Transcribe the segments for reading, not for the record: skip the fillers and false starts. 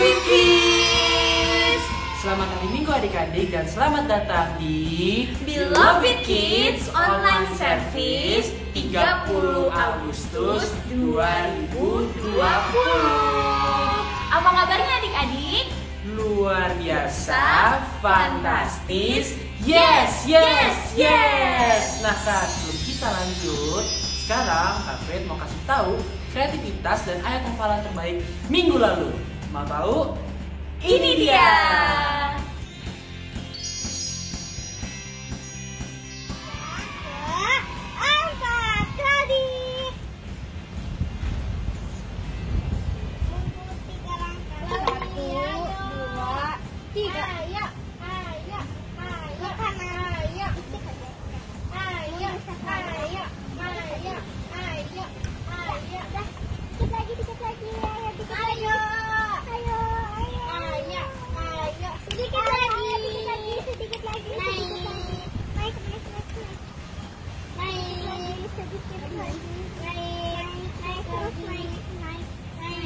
Beloved Kids! Selamat hari Minggu adik-adik dan selamat datang di Beloved Kids Online Service 30 Agustus 2020. Apa kabarnya adik-adik? Luar biasa, fantastis, yes, yes, yes. Nah Kak, sebelum kita lanjut, sekarang Kak Fred mau kasih tahu kreativitas dan ayat hafalan terbaik minggu lalu. Mau tahu? Ini dia.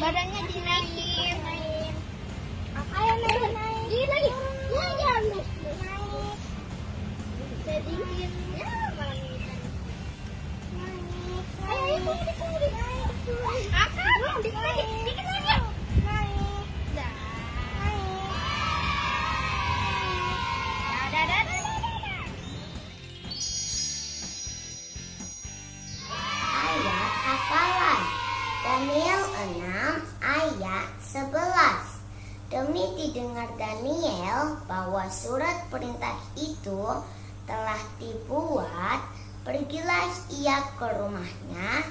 Badannya dinaikin. Ayo naik. Ini lagi. Ya, naik. Sedikit. Ya, naik. Ayo, naik. Akak, dikit lagi. Naik. Ayat hafalan Daniel 6 ayat 11. Demi didengar Daniel bahwa surat perintah itu telah dibuat, pergilah ia ke rumahnya.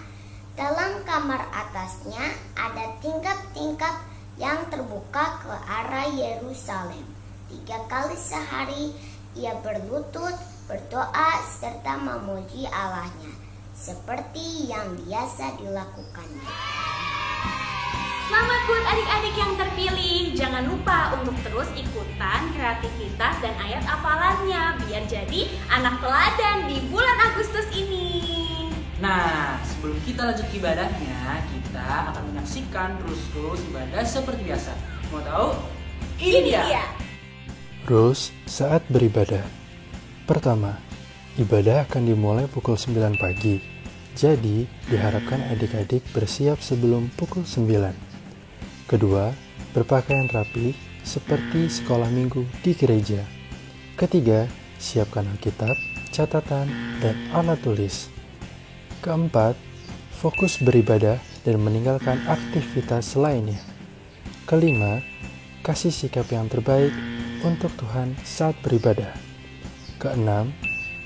Dalam kamar atasnya ada tingkap-tingkap yang terbuka ke arah Yerusalem. 3 kali sehari ia berlutut, berdoa, serta memuji Allahnya, seperti yang biasa dilakukannya. Selamat buat adik-adik yang terpilih. Jangan lupa untuk terus ikutan kreativitas dan ayat hafalannya biar jadi anak teladan di bulan Agustus ini. Nah, sebelum kita lanjut ke ibadahnya, kita akan menyaksikan terus ibadah seperti biasa. Mau tahu? Ini dia. Rules saat beribadah. Pertama, ibadah akan dimulai pukul 9 pagi. Jadi, diharapkan adik-adik bersiap sebelum pukul 9. Kedua, berpakaian rapi seperti sekolah minggu di gereja. Ketiga, siapkan Alkitab, catatan, dan alat tulis. Keempat, fokus beribadah dan meninggalkan aktivitas lainnya. Kelima, kasih sikap yang terbaik untuk Tuhan saat beribadah. Keenam,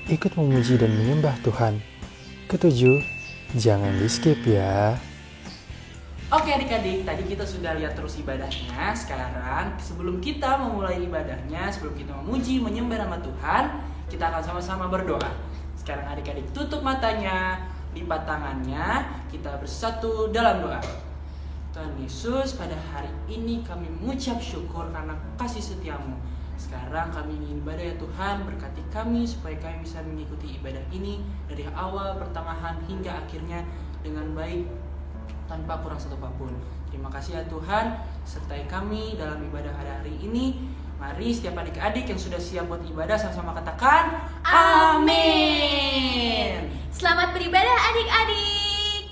ikut memuji dan menyembah Tuhan. Ketujuh, jangan di-skip ya. Oke adik-adik, tadi kita sudah lihat terus ibadahnya. Sekarang sebelum kita memulai ibadahnya, sebelum kita memuji, menyembah nama Tuhan, kita akan sama-sama berdoa. Sekarang adik-adik tutup matanya, lipat tangannya, kita bersatu dalam doa. Tuhan Yesus, pada hari ini kami mengucap syukur karena kasih setiamu. Sekarang kami ingin ibadah ya Tuhan, berkati kami supaya kami bisa mengikuti ibadah ini dari awal, pertengahan, hingga akhirnya dengan baik tanpa kurang satu apapun. Terima kasih ya Tuhan, sertai kami dalam ibadah hari ini. Mari setiap adik-adik yang sudah siap buat ibadah sama-sama katakan amin. Selamat beribadah adik-adik.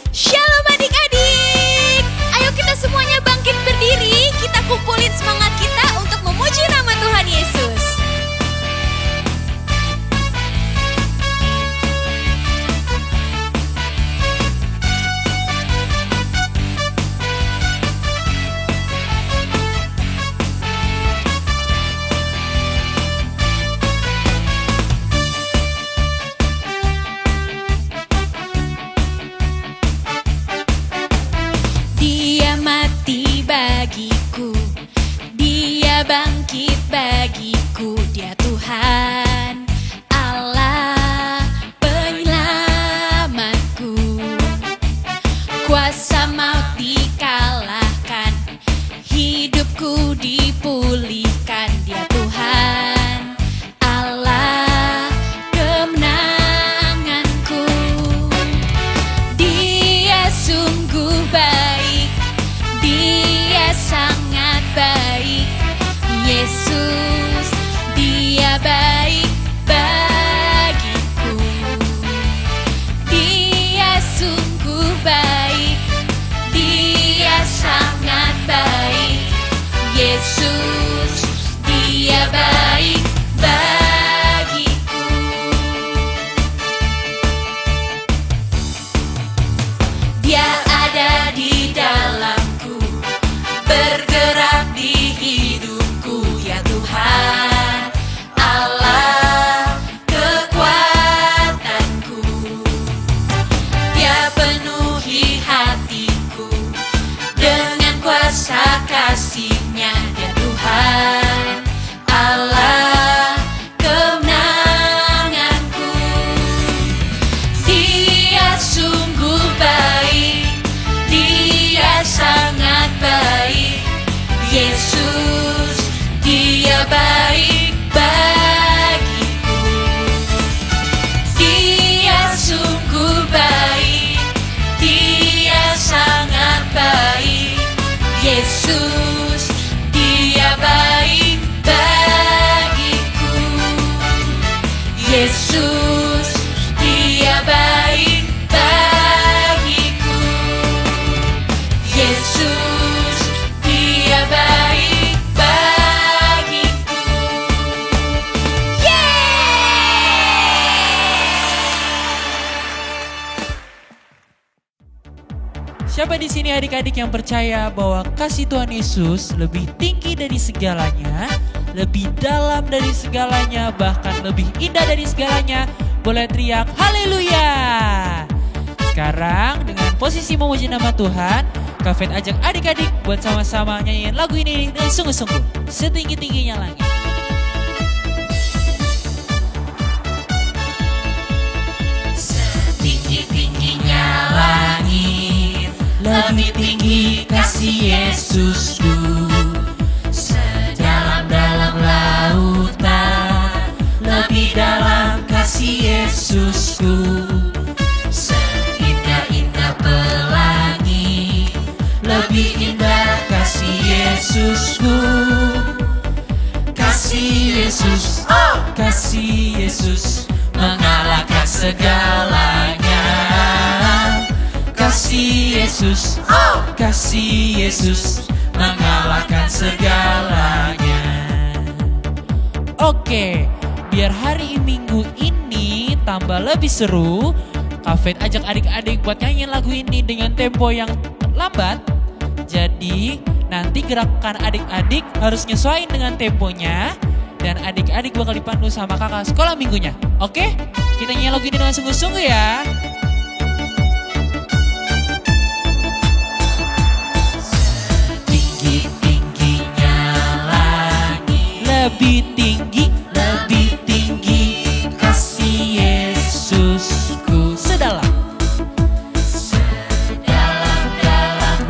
Shalom adik-adik. Ayo kita semuanya bangkit berdiri. Kita kumpulin semangat kita untuk memuji nama Tuhan Yesus. Dia mati bagiku, Dia bangkit bagiku, Dia Tuhan Allah penyelamatku. Kuasa maut dikalahkan, hidupku dipulihkan, Dia Tuhan Allah kemenanganku. Dia sungguh baik, Dia baik, Dia sangat baik. Yesus, Dia baik bagiku. Dia ada di dalamku, bergerak di hidupku, ya Tuhan Allah kekuatanku. Dia penuhi hatiku dengan kuasa kasih-Nya, ya Tuhan Allah kemenanganku. Dia sungguh baik, Dia sangat baik. Yesus, Dia baik bagiku. Dia sungguh baik, Dia sangat baik. Yesus, Dia baik bagiku. Yesus, Dia baik bagiku. Yesus, Dia baik bagiku. Siapa di sini adik-adik yang percaya bahwa kasih Tuhan Yesus lebih tinggi dari segalanya, lebih dalam dari segalanya, bahkan lebih indah dari segalanya? Boleh teriak haleluya. Sekarang dengan posisi memuji nama Tuhan, Kak Fet ajak adik-adik buat sama-sama nyanyiin lagu ini dengan sungguh-sungguh, setinggi-tingginya langit. Setinggi-tingginya langit, lebih tinggi kasih Yesusku. Sedalam-dalam lautan, lebih dalam kasih Yesusku. Seindah-indah pelangi, lebih indah kasih Yesusku. Kasih Yesus, kasih Yesus mengalahkan segalanya. Kasih Yesus, kasih Yesus mengalahkan segalanya. Oke, biar hari Minggu ini tambah lebih seru, Kak Fet ajak adik-adik buat nyanyiin lagu ini dengan tempo yang lambat. Jadi nanti gerakan adik-adik harus nyesuaiin dengan temponya, dan adik-adik bakal dipandu sama kakak sekolah minggunya. Oke, kita nyanyi lagu ini dengan sungguh-sungguh ya. Lebih tinggi kasih Yesusku. Sedalam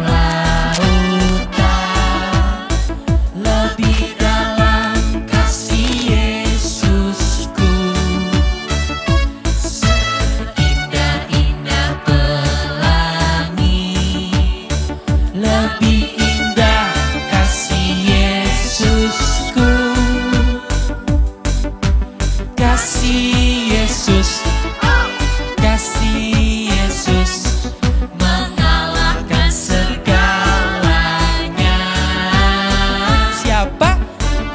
lautan, lebih dalam kasih Yesusku. Seindah-indah pelangi, lebih indah kasih Yesusku. Kasih Yesus, kasih Yesus mengalahkan segalanya. Siapa?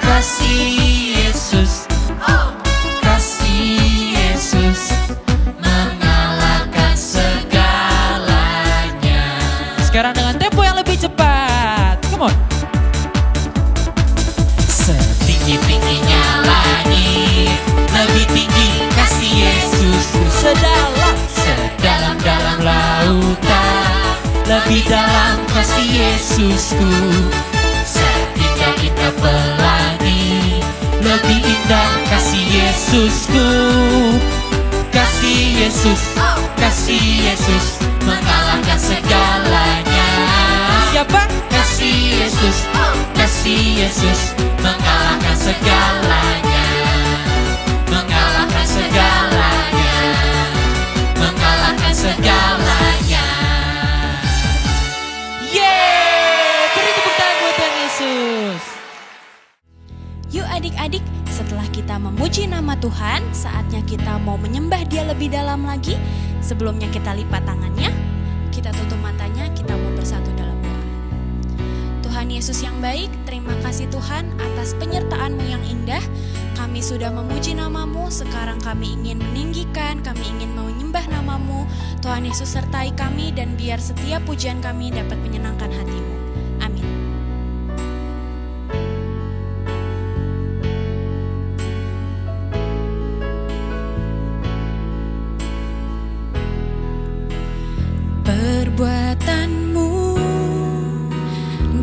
Kasih Yesus, kasih Yesus mengalahkan segalanya. Sekarang dengan tempo yang lebih cepat, come on. Setinggi-tingginya langit, lebih tinggi kasih Yesus. Sedalam-dalam lautan, lebih dalam kasih Yesusku. Seindah-indah pelangi, lebih indah kasih Yesusku. Kasih Yesus mengalahkan segalanya. Siapa? Kasih Yesus mengalahkan segalanya. Mengalahkan segalanya, mengalahkan segalanya. Yeay, beri tepuk tangan buat Tuhan Yesus. Yuk adik-adik, setelah kita memuji nama Tuhan, saatnya kita mau menyembah Dia lebih dalam lagi. Sebelumnya kita lipat tangannya, kita Yesus yang baik, terima kasih Tuhan atas penyertaan-Mu yang indah. Kami sudah memuji nama-Mu, sekarang kami ingin meninggikan, kami ingin menyembah nama-Mu. Tuhan Yesus sertai kami dan biar setiap pujian kami dapat menyenangkan hati-Mu. Amin. Perbuatan-Mu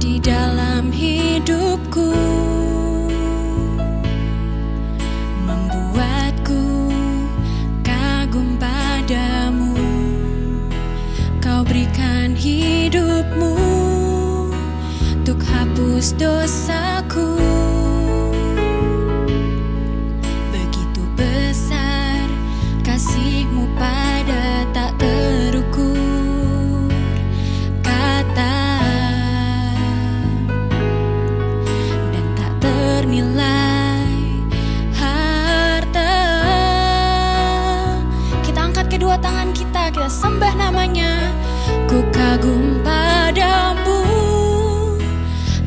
di dalam hidupku membuatku kagum padamu. Kau berikan hidupmu untuk hapus dosaku. Begitu besar kasih-Mu pada tak terukur kata dan tak ternilai harta. Kita angkat kedua tangan kita sembah namanya. Ku kagum padamu,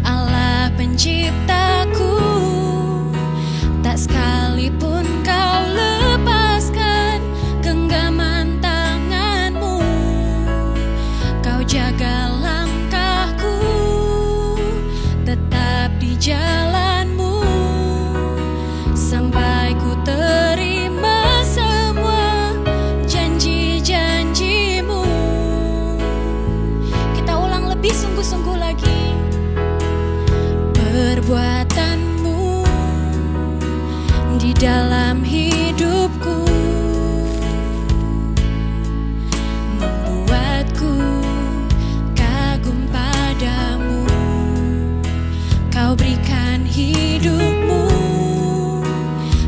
Allah penciptaku. Tak sekalipun Kau lepaskan genggaman tangan-Mu. Kau jaga langkahku, tetap di jalan-Mu, sampai ku terima semua janji-janji-Mu. Kita ulang lebih sungguh-sungguh lagi. Perbuatan-Mu di dalam hidupku membuatku kagum padamu. Kau berikan hidupmu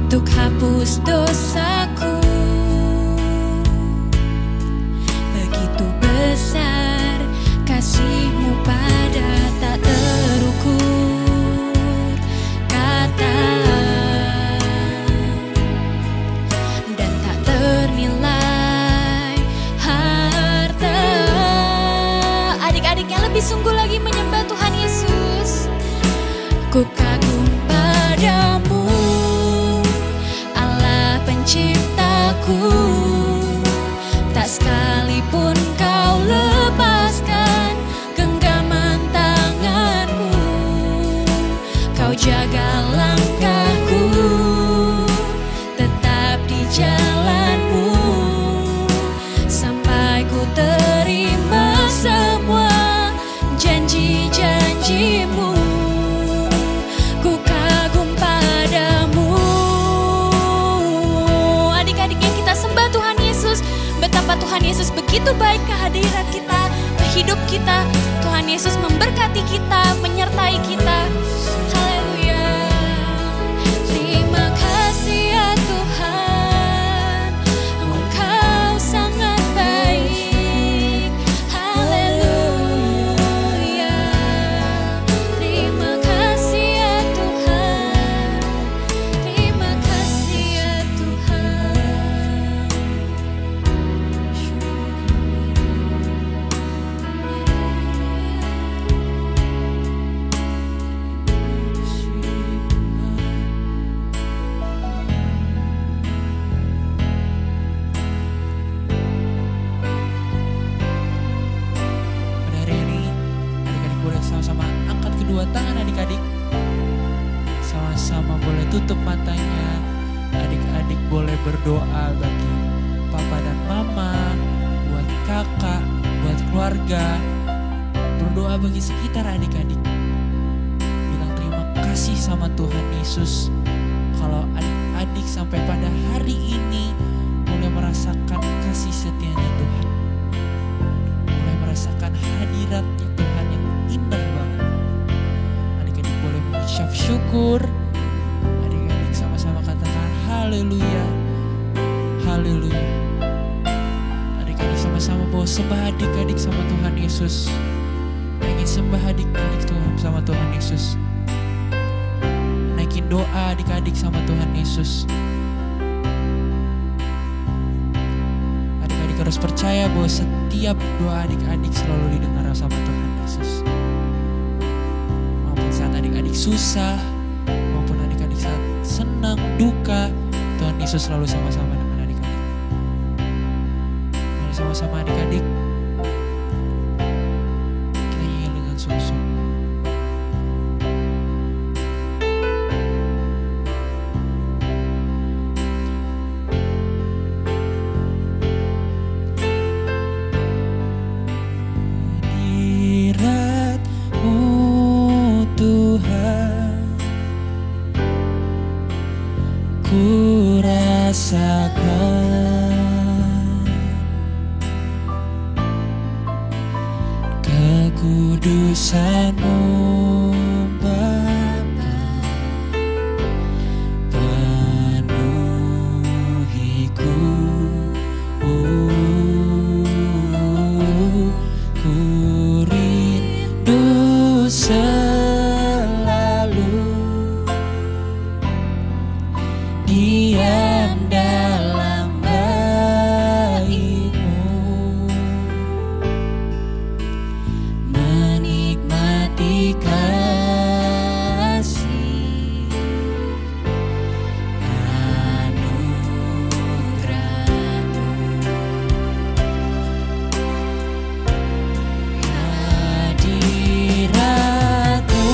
untuk hapus dosaku. Begitu besar kasih-Mu pada tak terukur kata dan tak ternilai harta. Adik-adik yang lebih sungguh lagi menyembah Tuhan Yesus. Ku kagum padamu, Allah penciptaku. Tak sekalipun Kau lepaskan genggaman tangan-Mu. Kau jaga langkahku, tetap di jalan-Mu, sampai ku terima semua janji-janji-Mu. Ku kagum padamu. Adik-adiknya kita sembah Tuhan Yesus. Betapa Tuhan Yesus begitu baik kehadiran kita, ke hidup kita. Tuhan Yesus memberkati kita, menyertai kita. Haleluya. Terima kasih ya Tuhan, Engkau sangat baik. Haleluya. Terima kasih ya Tuhan, terima kasih ya Tuhan. Pada hari ini, adik-adik boleh sama-sama angkat kedua tangan adik-adik. Sama-sama boleh tutup matanya. Adik-adik boleh berdoa bagi papa dan mama, buat kakak, buat keluarga. Berdoa bagi sekitar adik-adik. Bilang terima kasih sama Tuhan Yesus. Kalau adik-adik sampai pada hari ini mulai merasakan kasih setianya Tuhan, mulai merasakan hadiratnya Tuhan yang indah banget. Adik-adik boleh mengucap syukur. Adik-adik sama-sama katakan haleluya, haleluya. Adik-adik sama-sama bawa sembah adik-adik sama Tuhan Yesus. Ingin sembah adik-adik Tuhan sama Tuhan Yesus. Naikin doa adik-adik sama Tuhan Yesus. Adik-adik harus percaya bahwa setiap doa adik-adik selalu didengar sama Tuhan Yesus. adik-adik susah maupun adik-adik saat senang, duka, Tuhan Yesus selalu sama-sama dengan adik-adik. Mari sama-sama adik-adik kita nyanyi dengan sungguh-sungguh. Ku rasakan kekudusan-Mu Bapa, penuhiku. Ku rindu selalu diam dalam bait-Mu, menikmati kasih anugerah-Mu. Hadirat-Mu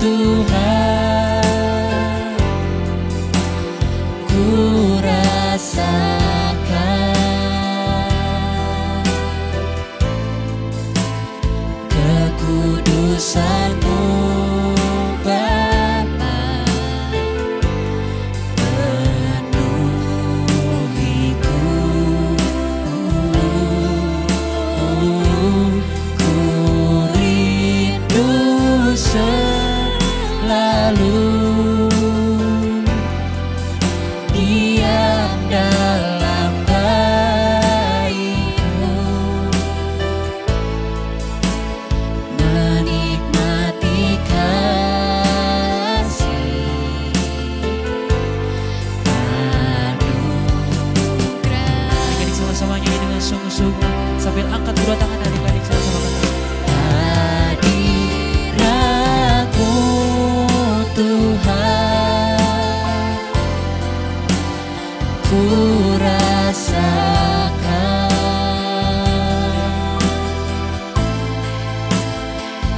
Tuhan, ku rasakan kekudusan-Mu Bapa, penuhiku. Ku rindu selalu diam dalam bait-Mu, menikmati kasih anugerah. Adik-adik sama-sama nyanyi dengan sungguh-sungguh sambil angkat kedua tangan adik-adik sama-sama katakan. Hadirat-Mu Tuhan, ku rasakan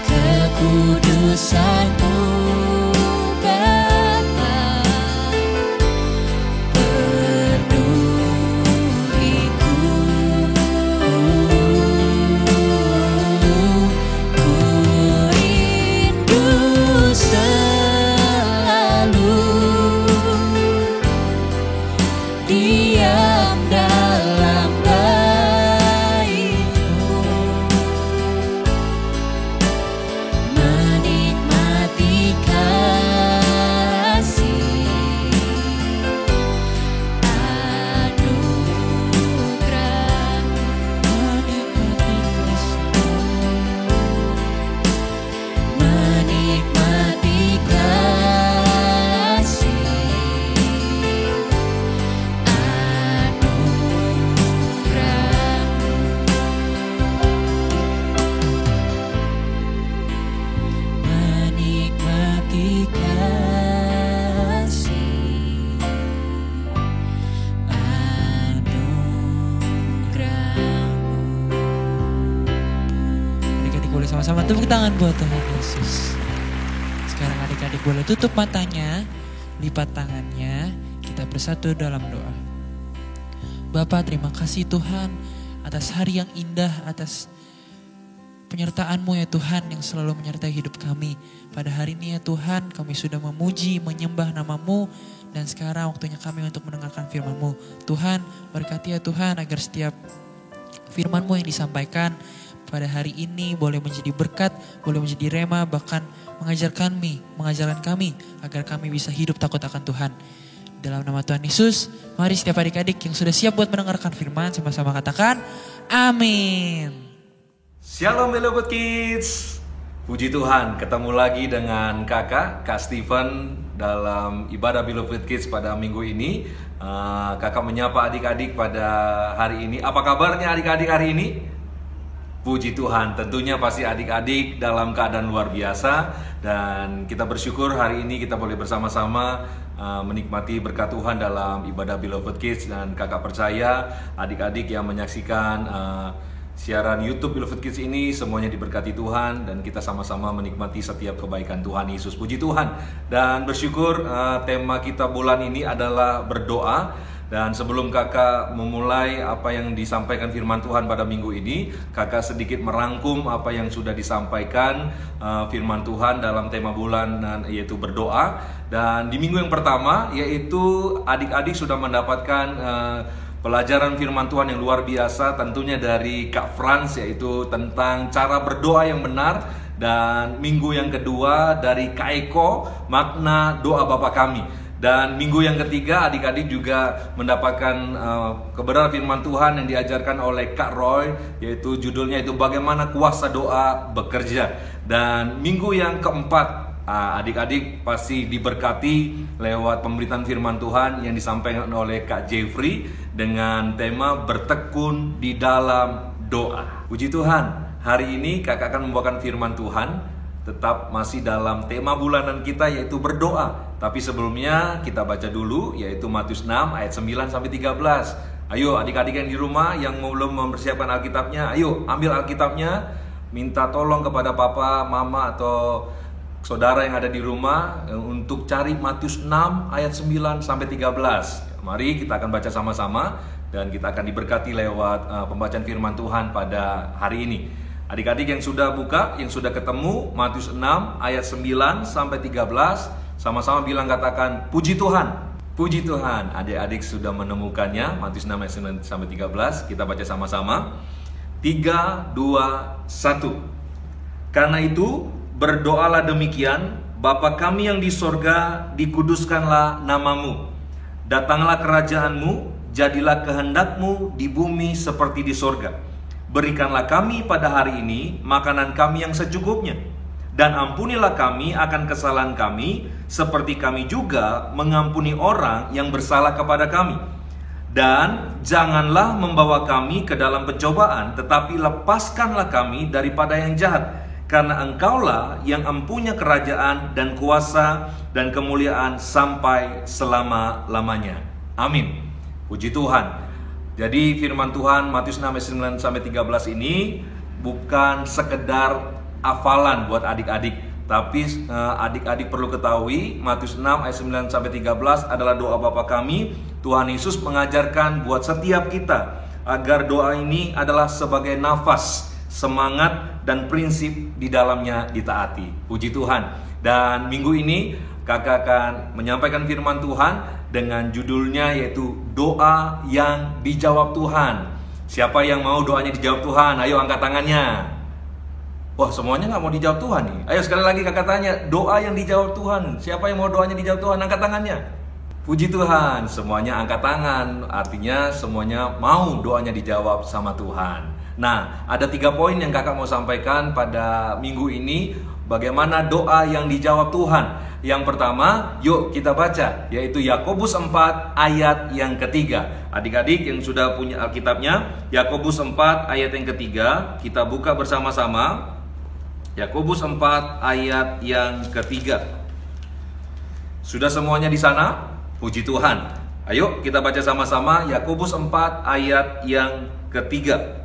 kekudusan-Mu Bapa, penuhiku. Ku rindu selalu diam dalam bait-Mu, menikmati kasih anugerah-Mu, menikmati kasih anugerah-Mu, menikmati kasih anugerah-Mu. Adik-adik boleh sama-sama tepuk tangan buat Tuhan Yesus. Sekarang adik-adik boleh tutup matanya, lipat tangannya, kita bersatu dalam doa. Bapa, terima kasih Tuhan atas hari yang indah, atas penyertaan-Mu ya Tuhan yang selalu menyertai hidup kami. Pada hari ini ya Tuhan, kami sudah memuji, menyembah nama-Mu, dan sekarang waktunya kami untuk mendengarkan firman-Mu. Tuhan, berkati ya Tuhan agar setiap firman-Mu yang disampaikan pada hari ini boleh menjadi berkat, boleh menjadi rema, bahkan mengajarkan kami agar kami bisa hidup takut akan Tuhan. Dalam nama Tuhan Yesus, mari setiap adik-adik yang sudah siap buat mendengarkan firman sama-sama katakan amin. Shalom Beloved Kids. Puji Tuhan, ketemu lagi dengan Kak Steven dalam ibadah Beloved Kids pada minggu ini. Kakak menyapa adik-adik pada hari ini. Apa kabarnya adik-adik hari ini? Puji Tuhan, tentunya pasti adik-adik dalam keadaan luar biasa. Dan kita bersyukur hari ini kita boleh bersama-sama menikmati berkat Tuhan dalam ibadah Beloved Kids. Dan kakak percaya adik-adik yang menyaksikan siaran YouTube Beloved Kids ini semuanya diberkati Tuhan, dan kita sama-sama menikmati setiap kebaikan Tuhan Yesus. Puji Tuhan. Dan bersyukur tema kita bulan ini adalah berdoa. Dan sebelum kakak memulai apa yang disampaikan firman Tuhan pada minggu ini, kakak sedikit merangkum apa yang sudah disampaikan firman Tuhan dalam tema bulan, yaitu berdoa. Dan di minggu yang pertama, yaitu adik-adik sudah mendapatkan pelajaran firman Tuhan yang luar biasa, tentunya dari Kak Frans, yaitu tentang cara berdoa yang benar. Dan minggu yang kedua dari Kak Eko, makna doa Bapa Kami. Dan minggu yang ketiga adik-adik juga mendapatkan kebenaran firman Tuhan yang diajarkan oleh Kak Roy, yaitu judulnya itu bagaimana kuasa doa bekerja. Dan minggu yang keempat adik-adik pasti diberkati lewat pemberitaan firman Tuhan yang disampaikan oleh Kak Jeffrey dengan tema bertekun di dalam doa. Puji Tuhan, hari ini kakak akan membawakan firman Tuhan, tetap masih dalam tema bulanan kita yaitu berdoa. Tapi sebelumnya kita baca dulu yaitu Matius 6 ayat 9 sampai 13. Ayo adik-adik yang di rumah yang belum mempersiapkan Alkitabnya, ayo ambil Alkitabnya, minta tolong kepada papa, mama atau saudara yang ada di rumah untuk cari Matius 6 ayat 9 sampai 13. Mari kita akan baca sama-sama dan kita akan diberkati lewat pembacaan firman Tuhan pada hari ini. Adik-adik yang sudah buka, yang sudah ketemu Matius 6 ayat 9 sampai 13, sama-sama bilang, katakan puji Tuhan. Puji Tuhan. Adik-adik sudah menemukannya, Matius 6 ayat 9 sampai 13. Kita baca sama-sama. 3, 2, 1. Karena itu berdoalah demikian, Bapa kami yang di sorga, dikuduskanlah namamu. Datanglah kerajaanmu, jadilah kehendakmu di bumi seperti di sorga. Berikanlah kami pada hari ini makanan kami yang secukupnya. Dan ampunilah kami akan kesalahan kami, seperti kami juga mengampuni orang yang bersalah kepada kami. Dan janganlah membawa kami ke dalam pencobaan, tetapi lepaskanlah kami daripada yang jahat. Karena Engkaulah yang empunya kerajaan dan kuasa dan kemuliaan sampai selama-lamanya. Amin. Puji Tuhan. Jadi firman Tuhan Matius 6 ayat 9 sampai 13 ini bukan sekedar hafalan buat adik-adik, tapi adik-adik perlu ketahui Matius 6 ayat 9 sampai 13 adalah doa Bapa kami. Tuhan Yesus mengajarkan buat setiap kita agar doa ini adalah sebagai nafas, semangat dan prinsip di dalamnya ditaati. Puji Tuhan. Dan minggu ini kakak akan menyampaikan firman Tuhan dengan judulnya yaitu doa yang dijawab Tuhan. Siapa yang mau doanya dijawab Tuhan? Ayo angkat tangannya. Wah, semuanya nggak mau dijawab Tuhan nih. Ayo sekali lagi kakak tanya, doa yang dijawab Tuhan. Siapa yang mau doanya dijawab Tuhan? Angkat tangannya. Puji Tuhan, semuanya angkat tangan. Artinya semuanya mau doanya dijawab sama Tuhan. Nah, ada 3 poin yang kakak mau sampaikan pada minggu ini. Bagaimana doa yang dijawab Tuhan. Yang pertama, yuk kita baca, yaitu Yakobus 4 ayat yang ketiga. Adik-adik yang sudah punya Alkitabnya, Yakobus 4 ayat yang ketiga, kita buka bersama-sama. Yakobus 4 ayat yang ketiga. Sudah semuanya di sana? Puji Tuhan. Ayo kita baca sama-sama Yakobus 4 ayat yang ketiga.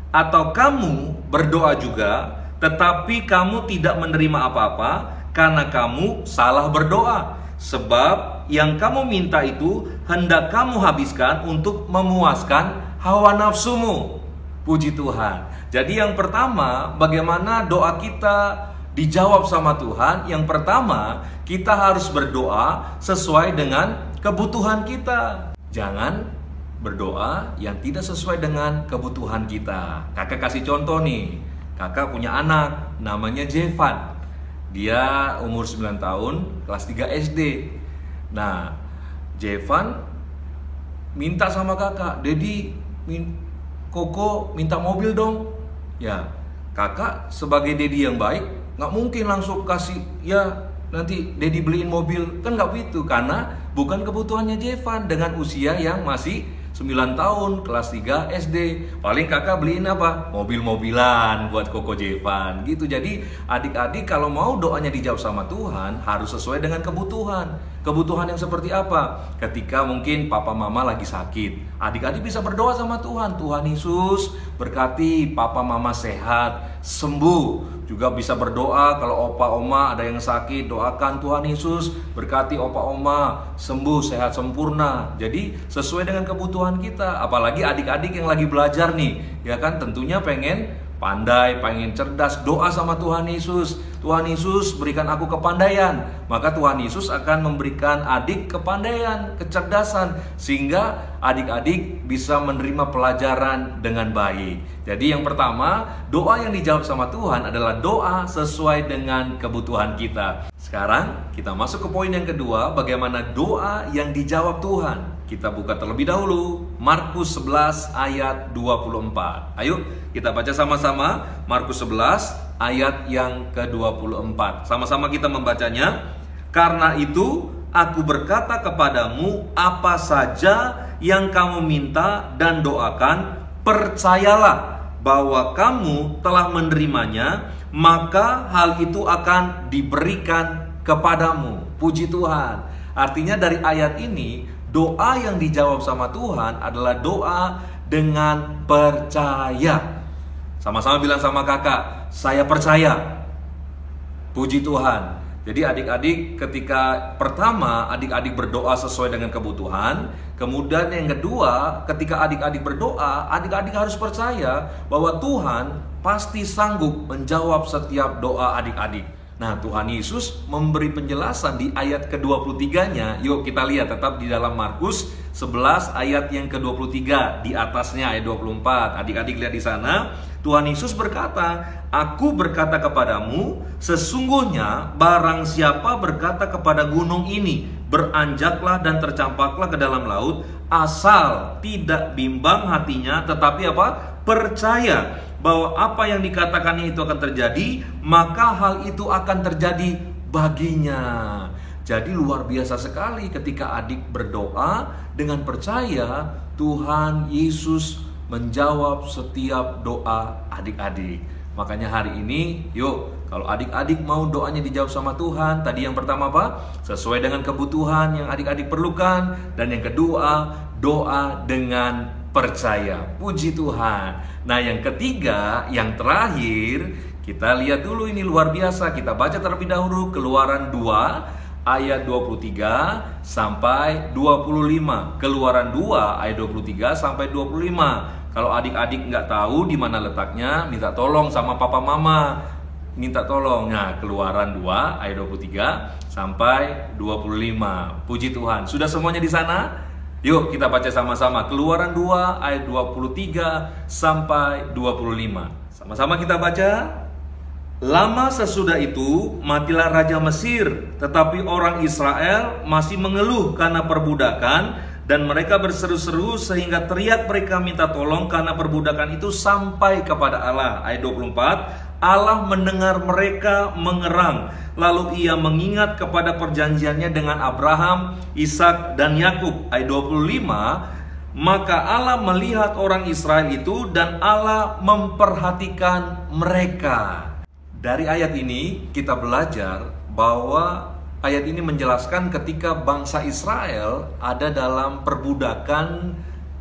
Atau kamu berdoa juga, tetapi kamu tidak menerima apa-apa karena kamu salah berdoa. Sebab yang kamu minta itu hendak kamu habiskan untuk memuaskan hawa nafsumu. Puji Tuhan. Jadi yang pertama, bagaimana doa kita dijawab sama Tuhan? Yang pertama, kita harus berdoa sesuai dengan kebutuhan kita. Jangan berdoa yang tidak sesuai dengan kebutuhan kita. Kakak kasih contoh nih. Kakak punya anak, namanya Jevan. Dia umur 9 tahun, kelas 3 SD. Nah, Jevan minta sama kakak, Dedi, Koko minta mobil dong. Ya, kakak sebagai Dedi yang baik, gak mungkin langsung kasih, ya nanti Dedi beliin mobil. Kan gak begitu, karena bukan kebutuhannya Jevan dengan usia yang masih 9 tahun, kelas 3 SD. Paling kakak beliin apa? Mobil-mobilan buat Koko Jevan gitu. Jadi adik-adik kalau mau doanya dijawab sama Tuhan, harus sesuai dengan kebutuhan. Kebutuhan yang seperti apa? Ketika mungkin papa mama lagi sakit, adik-adik bisa berdoa sama Tuhan. Tuhan Yesus berkati papa mama sehat, sembuh. Juga bisa berdoa kalau opa oma ada yang sakit, doakan Tuhan Yesus berkati opa oma sembuh, sehat sempurna. Jadi sesuai dengan kebutuhan kita. Apalagi adik-adik yang lagi belajar nih, ya kan, tentunya pengen pandai, pengen cerdas, doa sama Tuhan Yesus. Tuhan Yesus berikan aku kepandaian, maka Tuhan Yesus akan memberikan adik kepandaian, kecerdasan, sehingga adik-adik bisa menerima pelajaran dengan baik. Jadi yang pertama, doa yang dijawab sama Tuhan adalah doa sesuai dengan kebutuhan kita. Sekarang kita masuk ke poin yang kedua, bagaimana doa yang dijawab Tuhan. Kita buka terlebih dahulu Markus 11 ayat 24. Ayo kita baca sama-sama Markus 11 ayat yang ke-24. Sama-sama kita membacanya. Karena itu aku berkata kepadamu, apa saja yang kamu minta dan doakan, percayalah bahwa kamu telah menerimanya, maka hal itu akan diberikan kepadamu. Puji Tuhan. Artinya dari ayat ini, doa yang dijawab sama Tuhan adalah doa dengan percaya. Sama-sama bilang sama kakak, saya percaya. Puji Tuhan. Jadi adik-adik ketika pertama adik-adik berdoa sesuai dengan kebutuhan. Kemudian yang kedua, ketika adik-adik berdoa, adik-adik harus percaya bahwa Tuhan pasti sanggup menjawab setiap doa adik-adik. Nah, Tuhan Yesus memberi penjelasan di ayat ke-23-nya. Yuk kita lihat tetap di dalam Markus 11 ayat yang ke-23. Di atasnya ayat 24. Adik-adik lihat di sana. Tuhan Yesus berkata, aku berkata kepadamu, sesungguhnya barang siapa berkata kepada gunung ini, beranjaklah dan tercampaklah ke dalam laut, asal tidak bimbang hatinya, tetapi apa? Percaya bahwa apa yang dikatakannya itu akan terjadi, maka hal itu akan terjadi baginya. Jadi luar biasa sekali ketika adik berdoa dengan percaya, Tuhan Yesus menjawab setiap doa adik-adik. Makanya hari ini, yuk kalau adik-adik mau doanya dijawab sama Tuhan, tadi yang pertama apa? Sesuai dengan kebutuhan yang adik-adik perlukan. Dan yang kedua, doa dengan percaya. Puji Tuhan. Nah yang ketiga, yang terakhir, kita lihat dulu ini luar biasa. Kita baca terlebih dahulu Keluaran 2 ayat 23 sampai 25. Keluaran 2 ayat 23 sampai 25. Kalau adik-adik nggak tahu di mana letaknya, minta tolong sama papa mama. Minta tolong. Nah, Keluaran 2 ayat 23 sampai 25. Puji Tuhan. Sudah semuanya di sana? Yuk kita baca sama-sama. Keluaran 2 ayat 23 sampai 25. Sama-sama kita baca. Lama sesudah itu matilah Raja Mesir, tetapi orang Israel masih mengeluh karena perbudakan, dan mereka berseru-seru sehingga teriak mereka minta tolong karena perbudakan itu sampai kepada Allah. Ayat 24, Allah mendengar mereka mengerang, lalu ia mengingat kepada perjanjiannya dengan Abraham, Ishak dan Yakub. Ayat 25, maka Allah melihat orang Israel itu dan Allah memperhatikan mereka. Dari ayat ini kita belajar bahwa ayat ini menjelaskan ketika bangsa Israel ada dalam perbudakan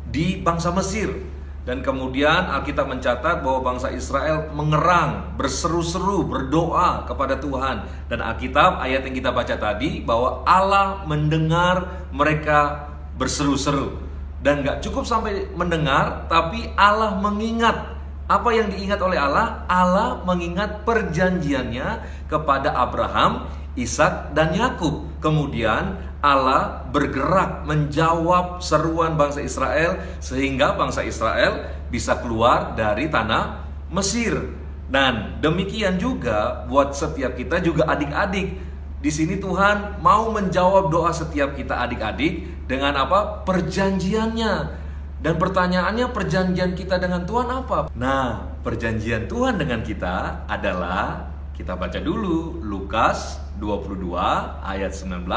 di bangsa Mesir. Dan kemudian Alkitab mencatat bahwa bangsa Israel mengerang, berseru-seru, berdoa kepada Tuhan. Dan Alkitab ayat yang kita baca tadi bahwa Allah mendengar mereka berseru-seru. Dan gak cukup sampai mendengar, tapi Allah mengingat. Apa yang diingat oleh Allah? Allah mengingat perjanjiannya kepada Abraham, Ishak dan Yakub. Kemudian Allah bergerak menjawab seruan bangsa Israel sehingga bangsa Israel bisa keluar dari tanah Mesir. Dan demikian juga buat setiap kita juga adik-adik. Di sini Tuhan mau menjawab doa setiap kita adik-adik dengan apa? Perjanjiannya. Dan pertanyaannya, perjanjian kita dengan Tuhan apa? Nah, perjanjian Tuhan dengan kita adalah, kita baca dulu Lukas 22 ayat 19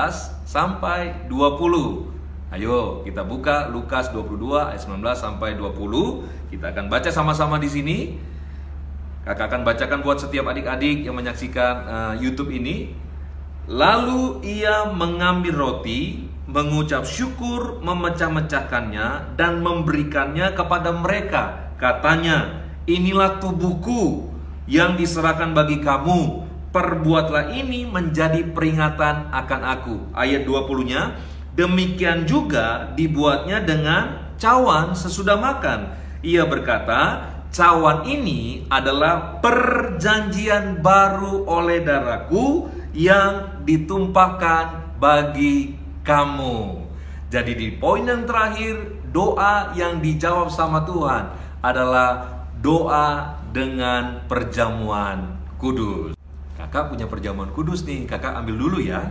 sampai 20. Ayo kita buka Lukas 22 ayat 19 sampai 20. Kita akan baca sama-sama di sini. Kakak akan bacakan buat setiap adik-adik yang menyaksikan YouTube ini. Lalu ia mengambil roti, mengucap syukur, memecah-mecahkannya dan memberikannya kepada mereka. Katanya, inilah tubuhku yang diserahkan bagi kamu. Perbuatlah ini menjadi peringatan akan aku. Ayat 20-nya, demikian juga dibuatnya dengan cawan sesudah makan. Ia berkata, cawan ini adalah perjanjian baru oleh darahku yang ditumpahkan bagi kamu. Jadi di poin yang terakhir, doa yang dijawab sama Tuhan adalah doa dengan perjamuan kudus. Kakak punya perjamuan kudus nih, kakak ambil dulu ya.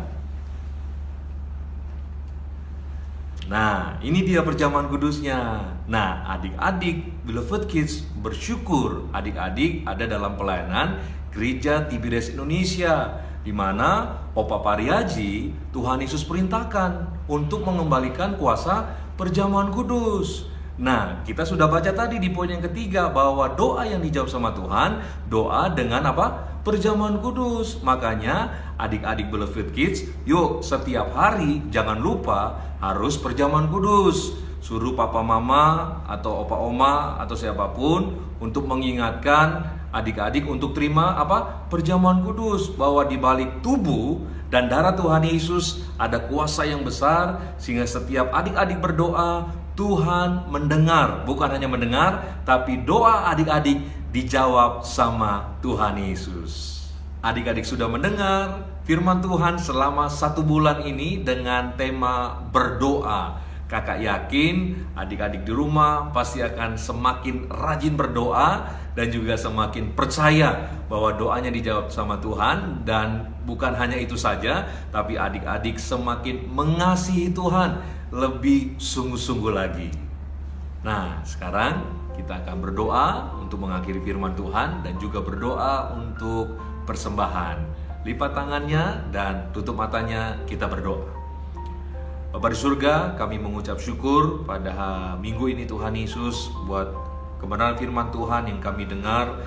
Nah, ini dia perjamuan kudusnya. Nah, adik-adik Beloved Kids bersyukur adik-adik ada dalam pelayanan Gereja Tiberias Indonesia, di mana Opa Pariaji Tuhan Yesus perintahkan untuk mengembalikan kuasa perjamuan kudus. Nah, kita sudah baca tadi di poin yang ketiga bahwa doa yang dijawab sama Tuhan, doa dengan apa? Perjamuan kudus. Makanya adik-adik Beloved Kids, yuk setiap hari jangan lupa harus perjamuan kudus. Suruh papa mama atau opa oma atau siapapun untuk mengingatkan adik-adik untuk terima apa? Perjamuan kudus, bahwa di balik tubuh dan darah Tuhan Yesus ada kuasa yang besar, sehingga setiap adik-adik berdoa Tuhan mendengar. Bukan hanya mendengar, tapi doa adik-adik dijawab sama Tuhan Yesus. Adik-adik sudah mendengar firman Tuhan selama 1 bulan ini dengan tema berdoa. Kakak yakin adik-adik di rumah pasti akan semakin rajin berdoa dan juga semakin percaya bahwa doanya dijawab sama Tuhan. Dan bukan hanya itu saja, tapi adik-adik semakin mengasihi Tuhan lebih sungguh-sungguh lagi. Nah, sekarang kita akan berdoa untuk mengakhiri firman Tuhan dan juga berdoa untuk persembahan. Lipat tangannya dan tutup matanya, kita berdoa. Bapa di surga, kami mengucap syukur pada minggu ini Tuhan Yesus buat kebenaran firman Tuhan yang kami dengar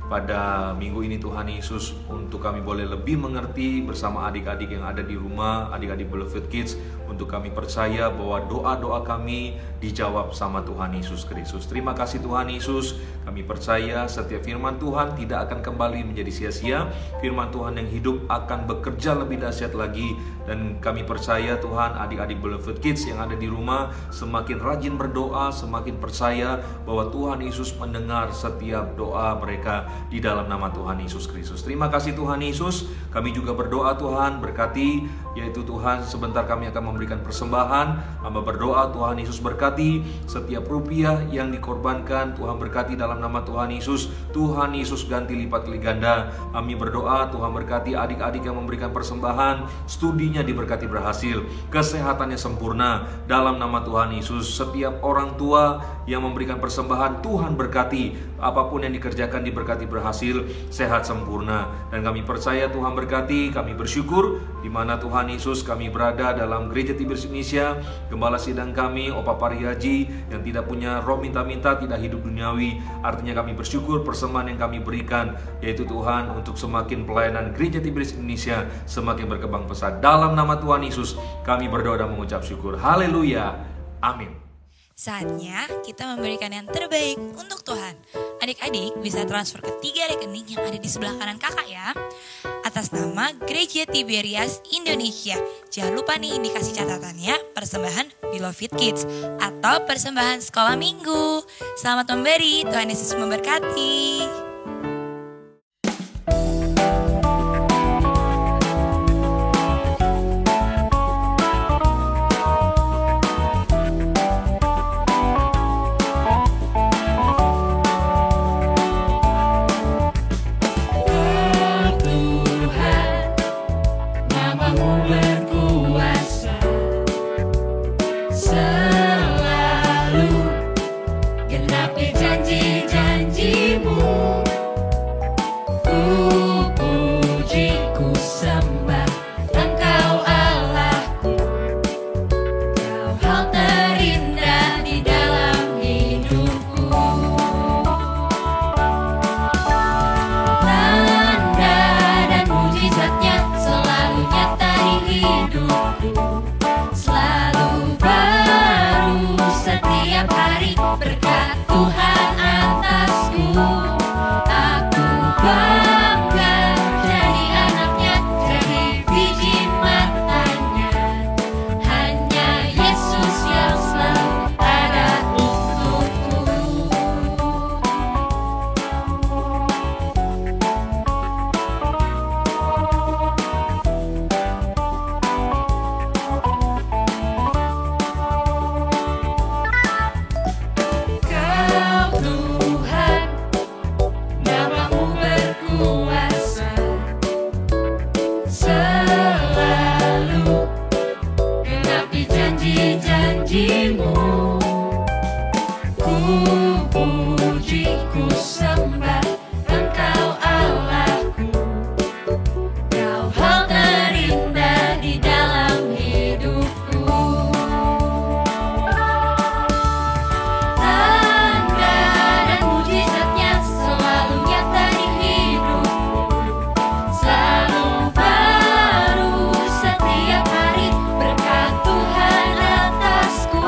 pada minggu ini Tuhan Yesus, untuk kami boleh lebih mengerti bersama adik-adik yang ada di rumah, adik-adik Beloved Kids, untuk kami percaya bahwa doa-doa kami dijawab sama Tuhan Yesus Kristus. Terima kasih Tuhan Yesus, kami percaya setiap firman Tuhan tidak akan kembali menjadi sia-sia. Firman Tuhan yang hidup akan bekerja lebih dahsyat lagi. Dan kami percaya Tuhan, adik-adik Beloved Kids yang ada di rumah semakin rajin berdoa, semakin percaya bahwa Tuhan Yesus mendengar setiap doa mereka di dalam nama Tuhan Yesus Kristus. Terima kasih Tuhan Yesus. Kami juga berdoa Tuhan, berkati, yaitu Tuhan sebentar kami akan memberikan persembahan. Hamba berdoa Tuhan Yesus berkati setiap rupiah yang dikorbankan, Tuhan berkati dalam nama Tuhan Yesus. Tuhan Yesus ganti lipat kali ganda. Kami berdoa Tuhan berkati adik-adik yang memberikan persembahan, studinya diberkati berhasil, kesehatannya sempurna dalam nama Tuhan Yesus. Setiap orang tua yang memberikan persembahan, Tuhan berkati, apapun yang dikerjakan diberkati berhasil, sehat sempurna. Dan kami percaya Tuhan berkati, kami bersyukur di mana Tuhan Yesus kami berada dalam Gereja Tiberias Indonesia. Gembala sidang kami Opa Pariaji yang tidak punya roh minta-minta, tidak hidup duniawi. Artinya kami bersyukur persembahan yang kami berikan, yaitu Tuhan untuk semakin pelayanan Gereja Tiberias Indonesia semakin berkembang pesat. Dalam nama Tuhan Yesus kami berdoa dan mengucap syukur. Haleluya, amin. Saatnya kita memberikan yang terbaik untuk Tuhan. Adik-adik bisa transfer ke 3 rekening yang ada di sebelah kanan kakak ya, atas nama Gereja Tiberias Indonesia. Jangan lupa nih dikasih catatannya persembahan Beloved Kids atau persembahan sekolah minggu. Selamat memberi, Tuhan Yesus memberkati. Selalu genapi janji-janji-Mu. sembah, Engkau Allahku. Kau hal terindah di dalam hidupku. Tanda dan mujizatnya selalu nyata di hidupku. Selalu baru setiap hari berkat Tuhan atasku.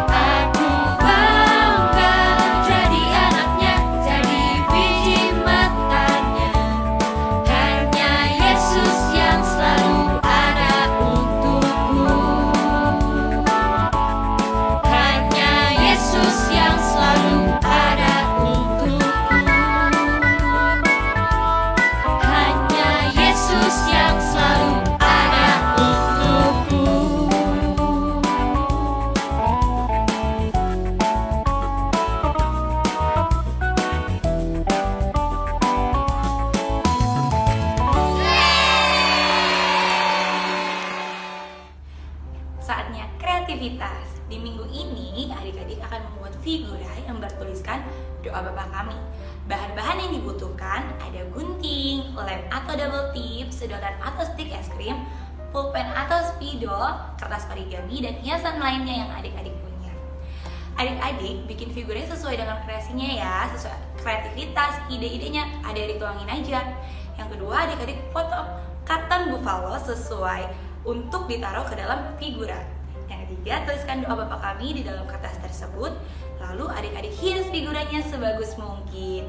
Aku bangga jadi anaknya, jadi biji matanya. Hanya Yesus yang selalu ada untukku. Hanya Yesus yang selalu ada untukku. Hanya Yesus yang selalu ada untukku. Saatnya kreativitas. Di minggu ini, adik-adik akan membuat figura yang bertuliskan doa Bapa kami. Bahan-bahan yang dibutuhkan ada gunting, lem atau double tip, sedotan atau stik es krim, pulpen atau spidol, kertas origami, dan hiasan lainnya yang adik-adik punya. Adik-adik bikin figuranya sesuai dengan kreasinya ya, sesuai kreativitas, ide-idenya ada dituangin aja. Yang kedua, adik-adik foto karton buffalo sesuai untuk ditaruh ke dalam figura. Yang ketiga, tuliskan doa Bapa kami di dalam kertas tersebut. Lalu adik-adik hias figuranya sebagus mungkin.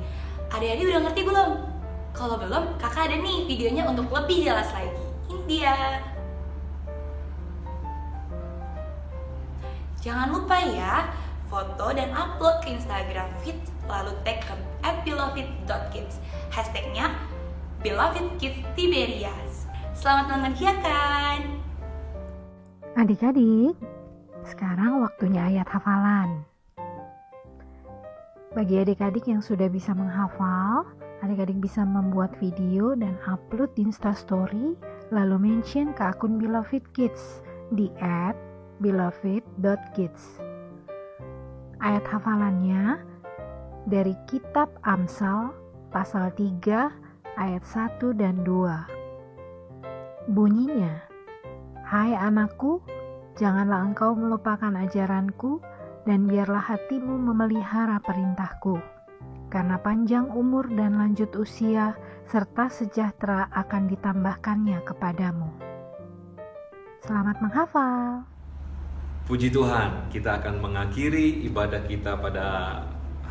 Adik-adik udah ngerti belum? Kalau belum, kakak ada nih videonya untuk lebih jelas lagi. Ini dia. Jangan lupa ya, foto dan upload ke Instagram feed, lalu tag ke @beloved.kids. Hashtagnya #BelovedKidsTiberias. Selamat mengerjakan. Adik-adik, sekarang waktunya ayat hafalan. Bagi adik-adik yang sudah bisa menghafal, adik-adik bisa membuat video dan upload di Instastory, lalu mention ke akun Beloved Kids di @beloved.kids. Ayat hafalannya dari kitab Amsal pasal 3 ayat 1 dan 2. Bunyinya, "Hai anakku, janganlah engkau melupakan ajaranku, dan biarlah hatimu memelihara perintahku. Karena panjang umur dan lanjut usia, serta sejahtera akan ditambahkannya kepadamu." Selamat menghafal. Puji Tuhan, kita akan mengakhiri ibadah kita pada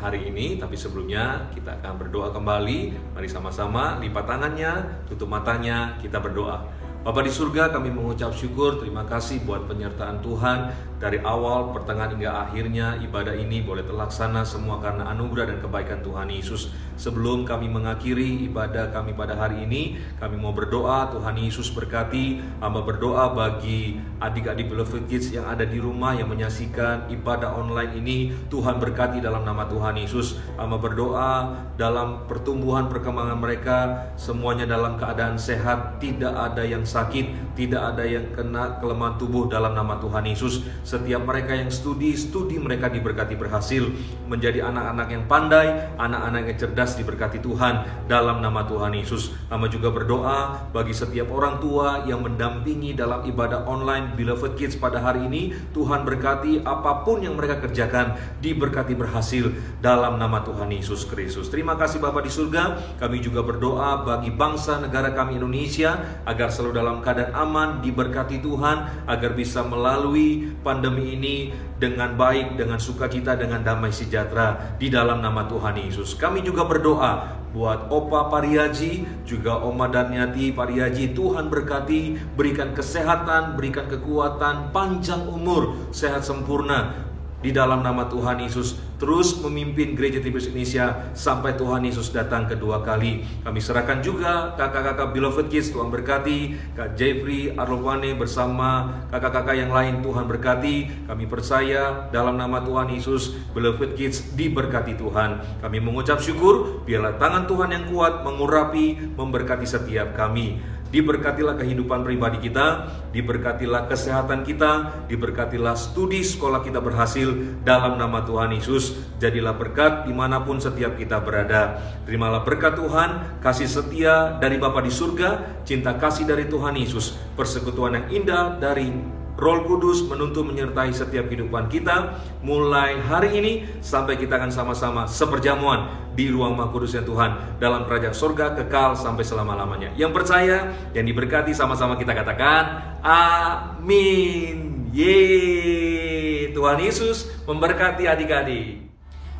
hari ini, tapi sebelumnya kita akan berdoa kembali. Mari sama-sama lipat tangannya, tutup matanya, kita berdoa. Bapa di surga, kami mengucap syukur, terima kasih buat penyertaan Tuhan dari awal, pertengahan hingga akhirnya ibadah ini boleh terlaksana semua karena anugerah dan kebaikan Tuhan Yesus. Sebelum kami mengakhiri ibadah kami pada hari ini, kami mau berdoa, Tuhan Yesus berkati. Hamba berdoa bagi adik-adik Beloved Kids yang ada di rumah yang menyaksikan ibadah online ini, Tuhan berkati dalam nama Tuhan Yesus. Hamba berdoa dalam pertumbuhan perkembangan mereka, semuanya dalam keadaan sehat, tidak ada yang sakit, tidak ada yang kena kelemahan tubuh dalam nama Tuhan Yesus. Setiap mereka yang studi mereka diberkati berhasil, menjadi anak-anak yang pandai, anak-anak yang cerdas diberkati Tuhan dalam nama Tuhan Yesus. Hamba juga berdoa bagi setiap orang tua yang mendampingi dalam ibadah online Beloved Kids pada hari ini, Tuhan berkati apapun yang mereka kerjakan, diberkati berhasil dalam nama Tuhan Yesus Kristus. Terima kasih Bapa di surga. Kami juga berdoa bagi bangsa negara kami Indonesia agar selalu dalam keadaan aman, diberkati Tuhan, agar bisa melalui pandemi ini dengan baik, dengan sukacita, dengan damai sejahtera di dalam nama Tuhan Yesus. Kami juga berdoa buat Opa Pariaji, juga Oma Darniati Pariaji. Tuhan berkati, berikan kesehatan, berikan kekuatan, panjang umur, sehat sempurna di dalam nama Tuhan Yesus. Terus memimpin Gereja Tiberias Indonesia sampai Tuhan Yesus datang kedua kali. Kami serahkan juga kakak-kakak Beloved Kids, Tuhan berkati. Kak Jeffrey, Arlowane bersama kakak-kakak yang lain, Tuhan berkati. Kami percaya dalam nama Tuhan Yesus, Beloved Kids diberkati Tuhan. Kami mengucap syukur, biarlah tangan Tuhan yang kuat mengurapi, memberkati setiap kami. Diberkatilah kehidupan pribadi kita, diberkatilah kesehatan kita, diberkatilah studi sekolah kita berhasil dalam nama Tuhan Yesus. Jadilah berkat dimanapun setiap kita berada. Terimalah berkat Tuhan, kasih setia dari Bapa di surga, cinta kasih dari Tuhan Yesus, persekutuan yang indah dari Roh Kudus menuntun menyertai setiap kehidupan kita mulai hari ini sampai kita akan sama-sama seperjamuan di ruang Maha Kudusnya Tuhan dalam kerajaan surga kekal sampai selama-lamanya. Yang percaya, yang diberkati sama-sama kita katakan amin. Yeay. Tuhan Yesus memberkati adik-adik.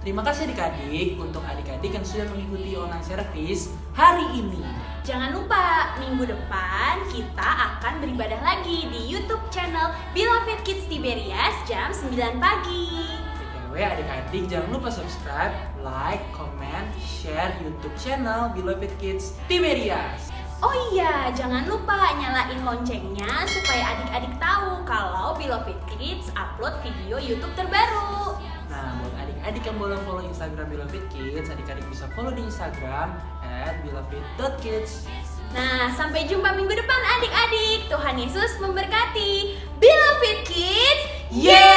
Terima kasih adik-adik untuk adik-adik yang sudah mengikuti online service hari ini. Jangan lupa, minggu depan kita akan beribadah lagi di YouTube channel Beloved Kids Tiberias jam 9 pagi. BTW adik-adik jangan lupa subscribe, like, comment, share YouTube channel Beloved Kids Tiberias. Oh iya, jangan lupa nyalain loncengnya supaya adik-adik tahu kalau Beloved Kids upload video YouTube terbaru. Nah, buat adik-adik yang belum follow Instagram Beloved Kids, adik-adik bisa follow di Instagram @beloved.kids. Nah, sampai jumpa minggu depan adik-adik. Tuhan Yesus memberkati. Beloved Kids, yeay!